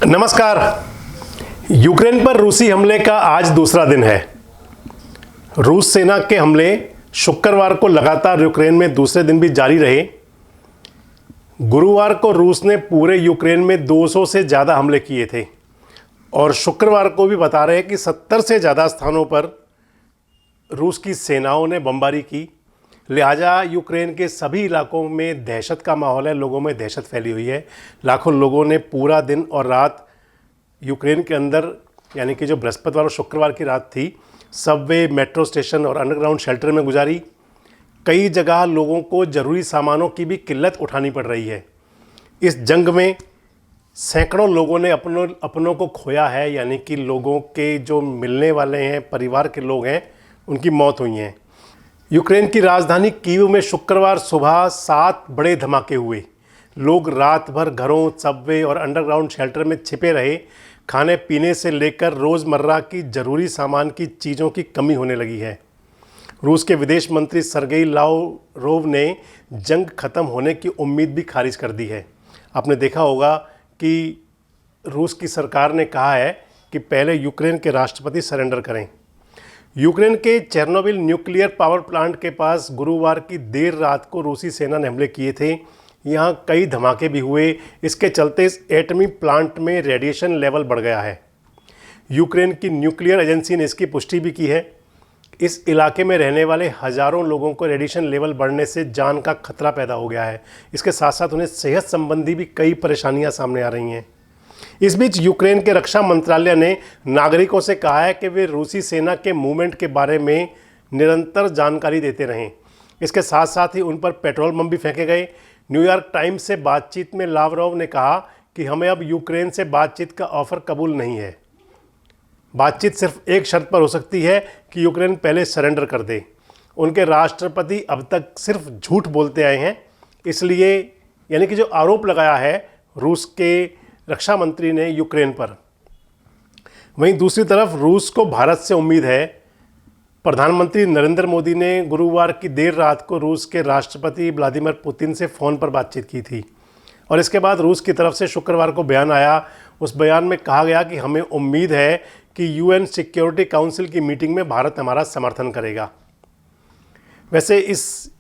नमस्कार। यूक्रेन पर रूसी हमले का आज दूसरा दिन है। रूस सेना के हमले शुक्रवार को लगातार यूक्रेन में दूसरे दिन भी जारी रहे। गुरुवार को रूस ने पूरे यूक्रेन में 200 से ज़्यादा हमले किए थे और शुक्रवार को भी बता रहे हैं कि 70 से ज़्यादा स्थानों पर रूस की सेनाओं ने बमबारी की। लिहाजा यूक्रेन के सभी इलाकों में दहशत का माहौल है, लोगों में दहशत फैली हुई है। लाखों लोगों ने पूरा दिन और रात यूक्रेन के अंदर, यानी कि जो बृहस्पतिवार और शुक्रवार की रात थी, सबवे, मेट्रो स्टेशन और अंडरग्राउंड शेल्टर में गुजारी। कई जगह लोगों को ज़रूरी सामानों की भी किल्लत उठानी पड़ रही है। इस जंग में सैकड़ों लोगों ने अपनों को खोया है, यानी कि लोगों के जो मिलने वाले हैं, परिवार के लोग हैं, उनकी मौत हुई हैं। यूक्रेन की राजधानी कीव में शुक्रवार सुबह 7 बड़े धमाके हुए। लोग रात भर घरों, सबवे और अंडरग्राउंड शेल्टर में छिपे रहे। खाने पीने से लेकर रोज़मर्रा की ज़रूरी सामान की चीज़ों की कमी होने लगी है। रूस के विदेश मंत्री सर्गेई लावरोव ने जंग ख़त्म होने की उम्मीद भी खारिज कर दी है। आपने देखा होगा कि रूस की सरकार ने कहा है कि पहले यूक्रेन के राष्ट्रपति सरेंडर करें। यूक्रेन के चेर्नोबिल न्यूक्लियर पावर प्लांट के पास गुरुवार की देर रात को रूसी सेना ने हमले किए थे। यहाँ कई धमाके भी हुए। इसके चलते इस एटमी प्लांट में रेडिएशन लेवल बढ़ गया है। यूक्रेन की न्यूक्लियर एजेंसी ने इसकी पुष्टि भी की है। इस इलाके में रहने वाले हज़ारों लोगों को रेडिएशन लेवल बढ़ने से जान का खतरा पैदा हो गया है। इसके साथ साथ उन्हें सेहत संबंधी भी कई परेशानियां सामने आ रही हैं। इस बीच यूक्रेन के रक्षा मंत्रालय ने नागरिकों से कहा है कि वे रूसी सेना के मूवमेंट के बारे में निरंतर जानकारी देते रहें। इसके साथ साथ ही उन पर पेट्रोल बम भी फेंके गए। न्यूयॉर्क टाइम्स से बातचीत में लावरोव ने कहा कि हमें अब यूक्रेन से बातचीत का ऑफ़र कबूल नहीं है। बातचीत सिर्फ एक शर्त पर हो सकती है कि यूक्रेन पहले सरेंडर कर दे। उनके राष्ट्रपति अब तक सिर्फ झूठ बोलते आए हैं, इसलिए यानी कि जो आरोप लगाया है रूस के रक्षा मंत्री ने यूक्रेन पर। वहीं दूसरी तरफ रूस को भारत से उम्मीद है। प्रधानमंत्री नरेंद्र मोदी ने गुरुवार की देर रात को रूस के राष्ट्रपति व्लादिमीर पुतिन से फ़ोन पर बातचीत की थी और इसके बाद रूस की तरफ से शुक्रवार को बयान आया। उस बयान में कहा गया कि हमें उम्मीद है कि यूएन सिक्योरिटी काउंसिल की मीटिंग में भारत हमारा समर्थन करेगा। वैसे इस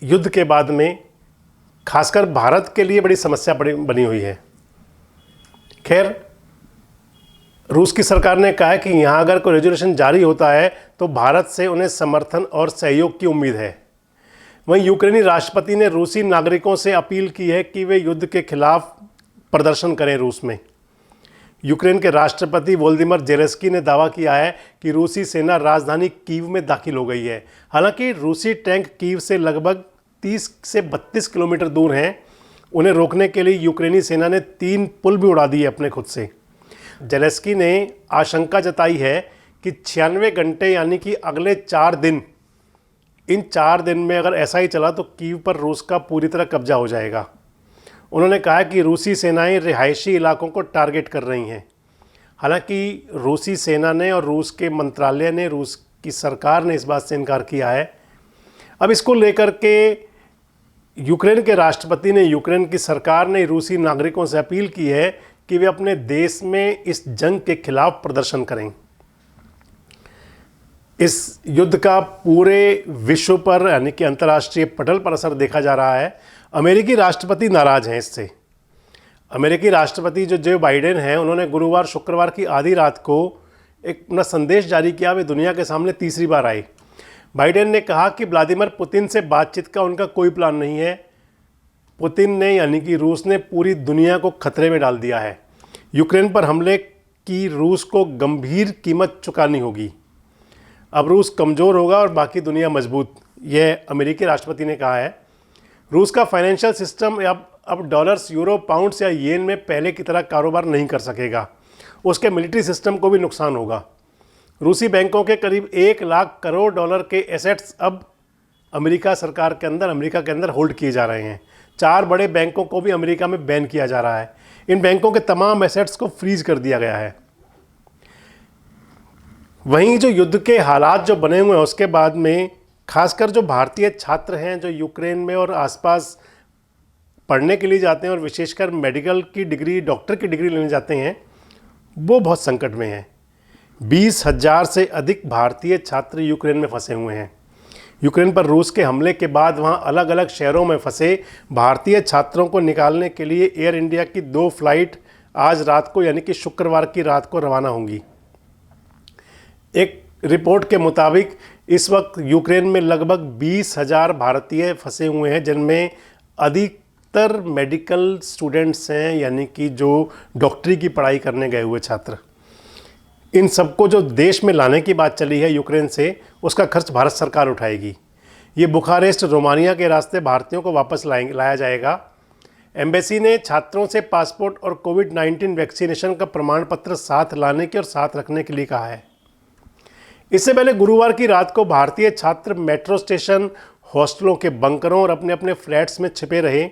युद्ध के बाद में खासकर भारत के लिए बड़ी समस्या बनी हुई है। खैर, रूस की सरकार ने कहा है कि यहाँ अगर कोई रेजोल्यूशन जारी होता है तो भारत से उन्हें समर्थन और सहयोग की उम्मीद है। वहीं यूक्रेनी राष्ट्रपति ने रूसी नागरिकों से अपील की है कि वे युद्ध के खिलाफ प्रदर्शन करें रूस में। यूक्रेन के राष्ट्रपति वोलोदिमीर ज़ेलेंस्की ने दावा किया है कि रूसी सेना राजधानी कीव में दाखिल हो गई है। हालांकि रूसी टैंक कीव से लगभग 30 से 32 किलोमीटर दूर हैं। उन्हें रोकने के लिए यूक्रेनी सेना ने 3 पुल भी उड़ा दिए अपने खुद से। ज़ेलेंस्की ने आशंका जताई है कि 96 घंटे यानी कि अगले 4 दिन, इन 4 दिन में अगर ऐसा ही चला तो कीव पर रूस का पूरी तरह कब्जा हो जाएगा। उन्होंने कहा कि रूसी सेनाएं रिहायशी इलाकों को टारगेट कर रही हैं। हालांकि रूसी सेना ने और रूस के मंत्रालय ने, रूस की सरकार ने इस बात से इनकार किया है। अब इसको लेकर के यूक्रेन के राष्ट्रपति ने, यूक्रेन की सरकार ने रूसी नागरिकों से अपील की है कि वे अपने देश में इस जंग के खिलाफ प्रदर्शन करें। इस युद्ध का पूरे विश्व पर, यानी कि अंतर्राष्ट्रीय पटल पर असर देखा जा रहा है। अमेरिकी राष्ट्रपति नाराज़ हैं इससे। अमेरिकी राष्ट्रपति जो बाइडेन हैं, उन्होंने गुरुवार शुक्रवार की आधी रात को एक अपना संदेश जारी किया। वे दुनिया के सामने तीसरी बार आए। बाइडेन ने कहा कि व्लादिमीर पुतिन से बातचीत का उनका कोई प्लान नहीं है। पुतिन ने, यानी कि रूस ने, पूरी दुनिया को खतरे में डाल दिया है। यूक्रेन पर हमले की रूस को गंभीर कीमत चुकानी होगी। अब रूस कमज़ोर होगा और बाकी दुनिया मजबूत, यह अमेरिकी राष्ट्रपति ने कहा है। रूस का फाइनेंशियल सिस्टम अब डॉलर्स, यूरो, पाउंड्स या येन में पहले की तरह कारोबार नहीं कर सकेगा। उसके मिलिट्री सिस्टम को भी नुकसान होगा। रूसी बैंकों के करीब 1 लाख करोड़ डॉलर के एसेट्स अब अमेरिका के अंदर होल्ड किए जा रहे हैं। 4 बड़े बैंकों को भी अमेरिका में बैन किया जा रहा है। इन बैंकों के तमाम एसेट्स को फ्रीज कर दिया गया है। वहीं जो युद्ध के हालात जो बने हुए हैं, उसके बाद में खासकर जो भारतीय छात्र हैं जो यूक्रेन में और आसपास पढ़ने के लिए जाते हैं और विशेषकर मेडिकल की डिग्री, डॉक्टर की डिग्री लेने जाते हैं, वो बहुत संकट में है। 20,000 से अधिक भारतीय छात्र यूक्रेन में फंसे हुए हैं। यूक्रेन पर रूस के हमले के बाद वहां अलग अलग शहरों में फंसे भारतीय छात्रों को निकालने के लिए एयर इंडिया की 2 फ्लाइट आज रात को यानी कि शुक्रवार की रात को रवाना होंगी। एक रिपोर्ट के मुताबिक इस वक्त यूक्रेन में लगभग 20,000 भारतीय फंसे हुए हैं, जिनमें अधिकतर मेडिकल स्टूडेंट्स हैं, यानी कि जो डॉक्टरी की पढ़ाई करने गए हुए छात्र। इन सबको जो देश में लाने की बात चली है यूक्रेन से, उसका खर्च भारत सरकार उठाएगी। ये बुखारेस्ट रोमानिया के रास्ते भारतीयों को वापस लाया जाएगा। एम्बेसी ने छात्रों से पासपोर्ट और कोविड-19 वैक्सीनेशन का प्रमाण पत्र साथ लाने के और साथ रखने के लिए कहा है। इससे पहले गुरुवार की रात को भारतीय छात्र मेट्रो स्टेशन, हॉस्टलों के बंकरों और अपने अपने फ्लैट्स में छिपे रहे।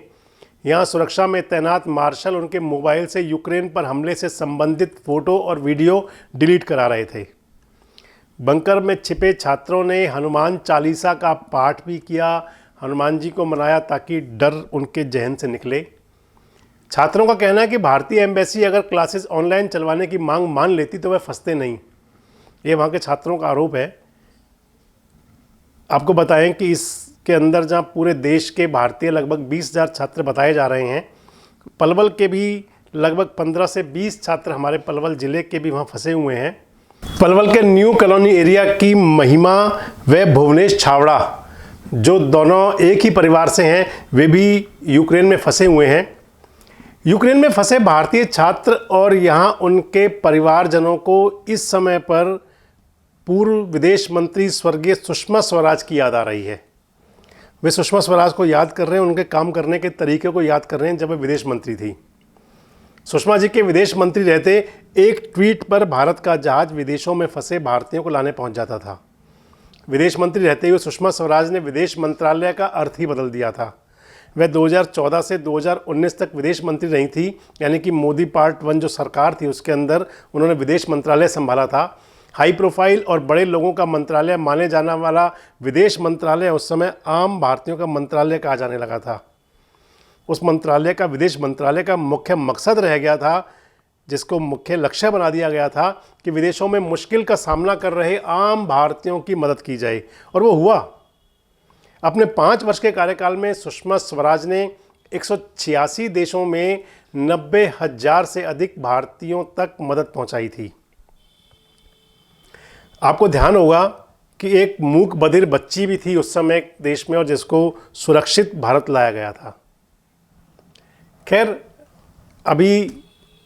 यहाँ सुरक्षा में तैनात मार्शल उनके मोबाइल से यूक्रेन पर हमले से संबंधित फोटो और वीडियो डिलीट करा रहे थे। बंकर में छिपे छात्रों ने हनुमान चालीसा का पाठ भी किया, हनुमान जी को मनाया ताकि डर उनके जहन से निकले। छात्रों का कहना है कि भारतीय एम्बेसी अगर क्लासेस ऑनलाइन चलवाने की मांग मान लेती तो वह फंसते नहीं। ये वहाँ के छात्रों का आरोप है। आपको बताएं कि इसके अंदर जहाँ पूरे देश के भारतीय लगभग 20,000 छात्र बताए जा रहे हैं, पलवल के भी लगभग 15 से 20 छात्र हमारे पलवल ज़िले के भी वहाँ फंसे हुए हैं। पलवल के न्यू कॉलोनी एरिया की महिमा व भुवनेश छावड़ा, जो दोनों एक ही परिवार से हैं, वे भी यूक्रेन में फंसे हुए हैं। यूक्रेन में फंसे भारतीय छात्र और यहाँ उनके परिवारजनों को इस समय पर पूर्व विदेश मंत्री स्वर्गीय सुषमा स्वराज की याद आ रही है। वे सुषमा स्वराज को याद कर रहे हैं, उनके काम करने के तरीके को याद कर रहे हैं जब वे विदेश मंत्री थी। सुषमा जी के विदेश मंत्री रहते एक ट्वीट पर भारत का जहाज विदेशों में फंसे भारतीयों को लाने पहुंच जाता था। विदेश मंत्री रहते हुए सुषमा स्वराज ने विदेश मंत्रालय का अर्थ ही बदल दिया था। वह 2014 से 2019 तक विदेश मंत्री रही थी, यानी कि मोदी पार्ट 1 जो सरकार थी उसके अंदर उन्होंने विदेश मंत्रालय संभाला था। हाई प्रोफाइल और बड़े लोगों का मंत्रालय माने जाने वाला विदेश मंत्रालय उस समय आम भारतीयों का मंत्रालय कहा जाने लगा था। उस मंत्रालय का विदेश मंत्रालय का मुख्य मकसद रह गया था, जिसको मुख्य लक्ष्य बना दिया गया था कि विदेशों में मुश्किल का सामना कर रहे आम भारतीयों की मदद की जाए, और वो हुआ। अपने 5 वर्ष के कार्यकाल में सुषमा स्वराज ने 186 देशों में 90,000 से अधिक भारतीयों तक मदद पहुंचाई थी। आपको ध्यान होगा कि एक मूक बधिर बच्ची भी थी उस समय देश में, और जिसको सुरक्षित भारत लाया गया था। खैर, अभी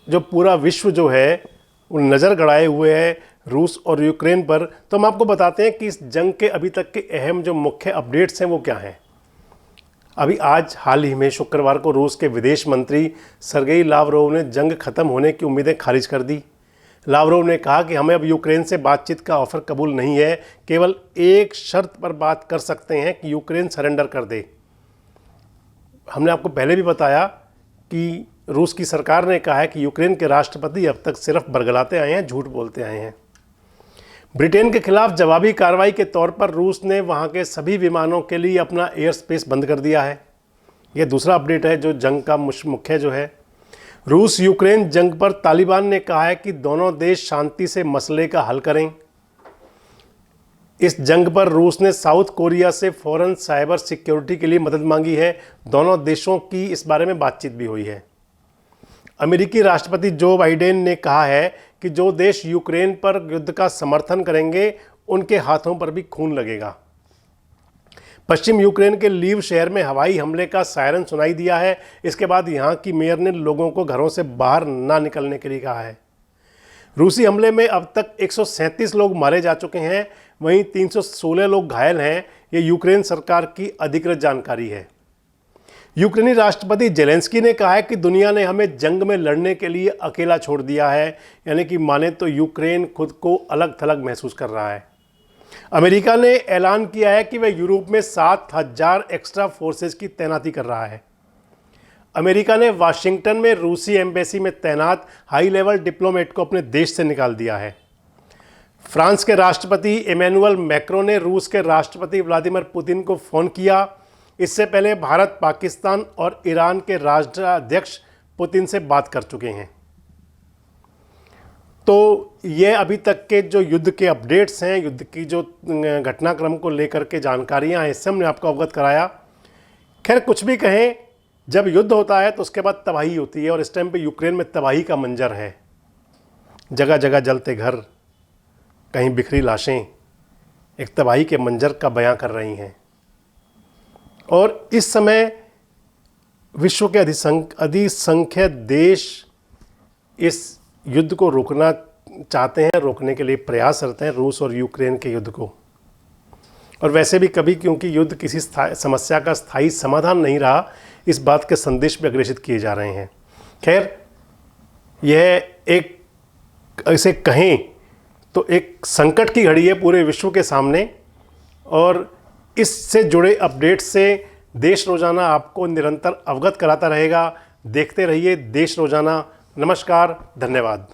जो पूरा विश्व जो है वो नज़र गड़ाए हुए है रूस और यूक्रेन पर, तो हम आपको बताते हैं कि इस जंग के अभी तक के अहम जो मुख्य अपडेट्स हैं वो क्या हैं। अभी आज हाल ही में शुक्रवार को रूस के विदेश मंत्री सर्गेई लावरोव ने जंग खत्म होने की उम्मीदें खारिज कर दी। लावरोव ने कहा कि हमें अब यूक्रेन से बातचीत का ऑफर कबूल नहीं है, केवल एक शर्त पर बात कर सकते हैं कि यूक्रेन सरेंडर कर दे। हमने आपको पहले भी बताया कि रूस की सरकार ने कहा है कि यूक्रेन के राष्ट्रपति अब तक सिर्फ बरगलाते आए हैं, झूठ बोलते आए हैं। ब्रिटेन के खिलाफ जवाबी कार्रवाई के तौर पर रूस ने वहां के सभी विमानों के लिए अपना एयर स्पेस बंद कर दिया है। यह दूसरा अपडेट है जो जंग का मुख्य जो है। रूस यूक्रेन जंग पर तालिबान ने कहा है कि दोनों देश शांति से मसले का हल करें। इस जंग पर रूस ने साउथ कोरिया से फौरन साइबर सिक्योरिटी के लिए मदद मांगी है। दोनों देशों की इस बारे में बातचीत भी हुई है। अमेरिकी राष्ट्रपति जो बाइडेन ने कहा है कि जो देश यूक्रेन पर युद्ध का समर्थन करेंगे उनके हाथों पर भी खून लगेगा। पश्चिम यूक्रेन के लीव शहर में हवाई हमले का सायरन सुनाई दिया है। इसके बाद यहां की मेयर ने लोगों को घरों से बाहर ना निकलने के लिए कहा है। रूसी हमले में अब तक 137 लोग मारे जा चुके हैं, वहीं 316 लोग घायल हैं। ये यूक्रेन सरकार की अधिकृत जानकारी है। यूक्रेनी राष्ट्रपति जेलेंस्की ने कहा है कि दुनिया ने हमें जंग में लड़ने के लिए अकेला छोड़ दिया है, यानी कि माने तो यूक्रेन खुद को अलग थलग महसूस कर रहा है। अमेरिका ने ऐलान किया है कि वह यूरोप में 7,000 एक्स्ट्रा फोर्सेस की तैनाती कर रहा है। अमेरिका ने वाशिंगटन में रूसी एम्बेसी में तैनात हाई लेवल डिप्लोमेट को अपने देश से निकाल दिया है। फ्रांस के राष्ट्रपति इमैनुअल मैक्रों ने रूस के राष्ट्रपति व्लादिमीर पुतिन को फ़ोन किया। इससे पहले भारत, पाकिस्तान और ईरान के राष्ट्राध्यक्ष पुतिन से बात कर चुके हैं। तो ये अभी तक के जो युद्ध के अपडेट्स हैं, युद्ध की जो घटनाक्रम को लेकर के जानकारियां हैं, इससे हमने आपको अवगत कराया। खैर कुछ भी कहें, जब युद्ध होता है तो उसके बाद तबाही होती है, और इस टाइम पे यूक्रेन में तबाही का मंजर है। जगह जगह जलते घर, कहीं बिखरी लाशें एक तबाही के मंजर का बयां कर रही हैं। और इस समय विश्व के अधिसंख्यक देश इस युद्ध को रोकना चाहते हैं, रोकने के लिए प्रयास करते हैं, रूस और यूक्रेन के युद्ध को। और वैसे भी कभी क्योंकि युद्ध किसी समस्या का स्थायी समाधान नहीं रहा, इस बात के संदेश भी अग्रेषित किए जा रहे हैं। खैर, यह एक ऐसे कहें तो एक संकट की घड़ी है पूरे विश्व के सामने, और इससे जुड़े अपडेट से देश रोजाना आपको निरंतर अवगत कराता रहेगा। देखते रहिए देश रोजाना। नमस्कार, धन्यवाद।